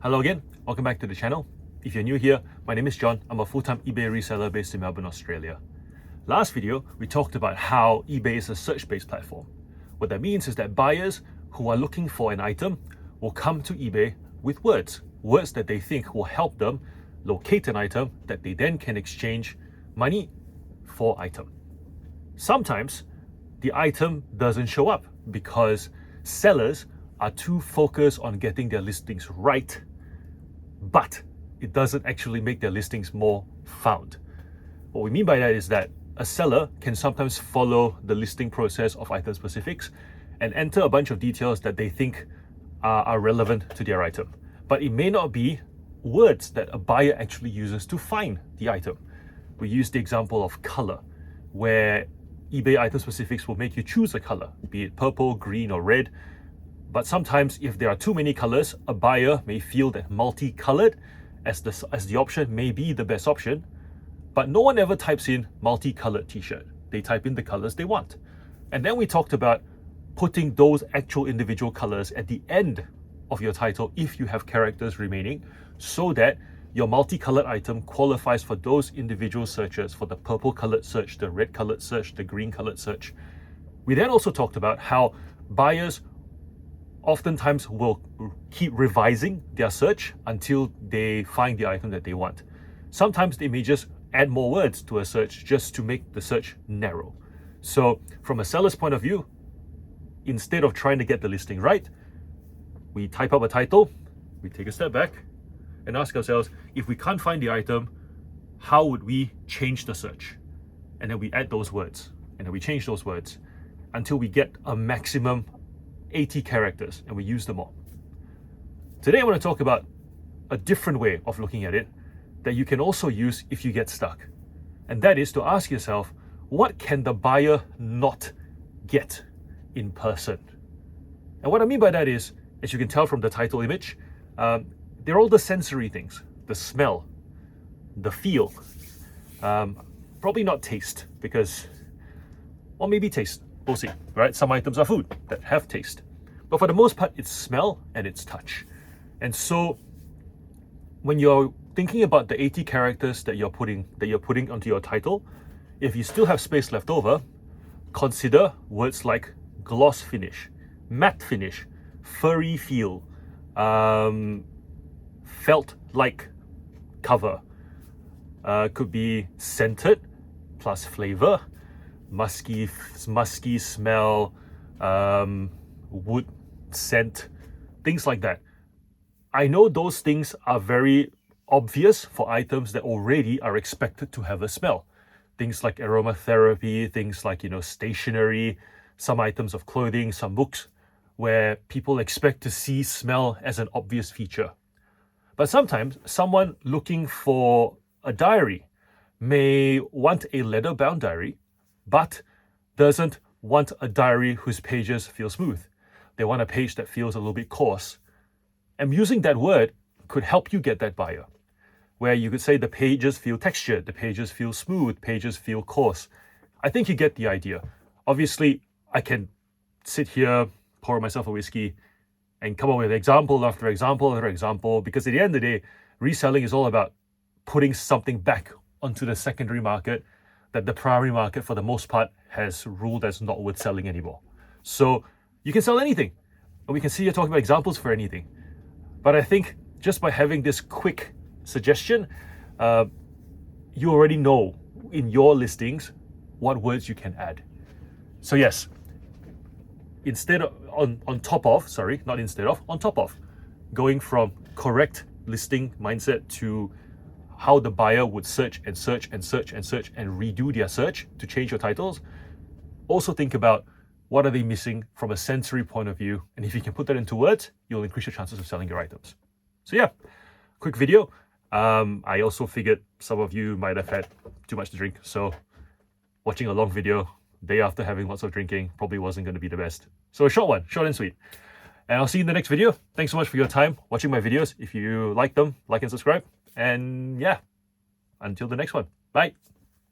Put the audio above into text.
Hello again, welcome back to the channel. If you're new here, my name is John. I'm a full-time eBay reseller based in Melbourne, Australia. Last video, we talked about how eBay is a search-based platform. What that means is that buyers who are looking for an item will come to eBay with words that they think will help them locate an item that they then can exchange money for item. Sometimes the item doesn't show up because sellers are too focused on getting their listings right, but it doesn't actually make their listings more found. What we mean by that is that a seller can sometimes follow the listing process of item specifics and enter a bunch of details that they think are relevant to their item. But it may not be words that a buyer actually uses to find the item. We use the example of color, where eBay item specifics will make you choose a color, be it purple, green, or red. But sometimes if there are too many colors, a buyer may feel that multicolored as the option may be the best option, but no one ever types in multicolored t-shirt. They type in the colors they want. And then we talked about putting those actual individual colors at the end of your title if you have characters remaining, so that your multicolored item qualifies for those individual searches, for the purple colored search, the red colored search, the green colored search. We then also talked about how buyers oftentimes will keep revising their search until they find the item that they want. Sometimes they may just add more words to a search just to make the search narrow. So from a seller's point of view, instead of trying to get the listing right, we type up a title, we take a step back and ask ourselves, if we can't find the item, how would we change the search? And then we add those words, and then we change those words until we get a maximum 80 characters, and we use them all. Today I want to talk about a different way of looking at it that you can also use if you get stuck. And that is to ask yourself, what can the buyer not get in person? And what I mean by that is, as you can tell from the title image, they're all the sensory things: the smell, the feel, probably not taste, because, or maybe taste, we'll see, right? Some items are food that have taste, but for the most part, it's smell and it's touch. And so when you're thinking about the 80 characters that you're putting onto your title, if you still have space left over, consider words like gloss finish, matte finish, furry feel, felt like cover, could be scented plus flavor, musky smell, wood scent, things like that. I know those things are very obvious for items that already are expected to have a smell. Things like aromatherapy, things like, stationery, some items of clothing, some books, where people expect to see smell as an obvious feature. But sometimes someone looking for a diary may want a leather-bound diary, but doesn't want a diary whose pages feel smooth. They want a page that feels a little bit coarse. And using that word could help you get that buyer, where you could say the pages feel textured, the pages feel smooth, pages feel coarse. I think you get the idea. Obviously, I can sit here, pour myself a whiskey, and come up with example after example after example, because at the end of the day, reselling is all about putting something back onto the secondary market that the primary market, for the most part, has ruled as not worth selling anymore. So you can sell anything, and we can see you're talking about examples for anything. But I think just by having this quick suggestion, you already know in your listings what words you can add. So yes, on top of going from correct listing mindset to how the buyer would search and search and search and search and redo their search to change your titles, also think about what are they missing from a sensory point of view. And if you can put that into words, you'll increase your chances of selling your items. So yeah, quick video. I also figured some of you might have had too much to drink, so watching a long video day after having lots of drinking probably wasn't going to be the best. So a short one, short and sweet. And I'll see you in the next video. Thanks so much for your time watching my videos. If you like them, like and subscribe. And yeah, until the next one. Bye.